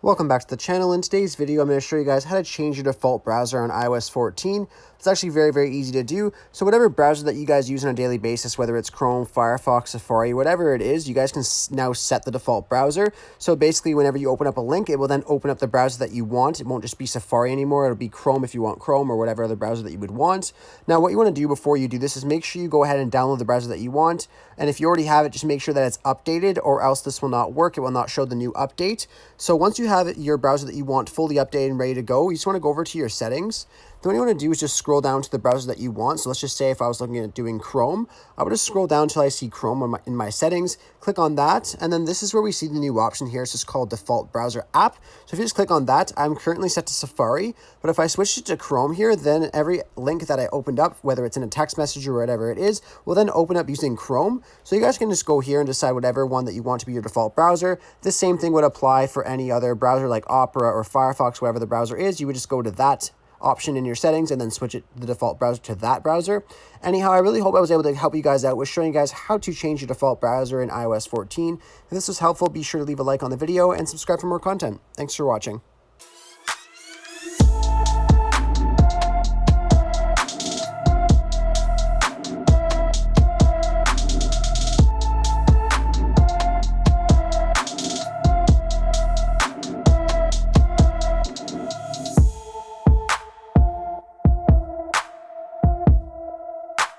Welcome back to the channel. In today's video, I'm going to show you guys how to change your default browser on iOS 14. It's actually very easy to do. So whatever browser that you guys use on a daily basis, whether it's Chrome, Firefox, Safari, whatever it is, you guys can now set the default browser. So basically, whenever you open up a link, it will then open up the browser that you want. It won't just be Safari anymore. It'll be Chrome if you want Chrome or whatever other browser that you would want. Now, what you want to do before you do this is make sure you go ahead and download the browser that you want. And if you already have it, just make sure that it's updated, or else this will not work. It will not show the new update. So once you have your browser that you want fully updated and ready to go, you just want to go over to your settings. Then what you want to do is just scroll down to the browser that you want. So let's just say if I was looking at doing Chrome, I would just scroll down until I see Chrome in my settings, click on that, and then this is where we see the new option here. It's just called Default Browser App. So if you just click on that, I'm currently set to Safari, but if I switch it to Chrome here, then every link that I opened up, whether it's in a text message or whatever it is, will then open up using Chrome. So you guys can just go here and decide whatever one that you want to be your default browser. The same thing would apply for any other browser like Opera or Firefox, whatever the browser is. You would just go to that option in your settings and then switch the default browser to that browser. Anyhow, I really hope I was able to help you guys out with showing you guys how to change your default browser in iOS 14. If this was helpful, be sure to leave a like on the video and subscribe for more content. Thanks for watching.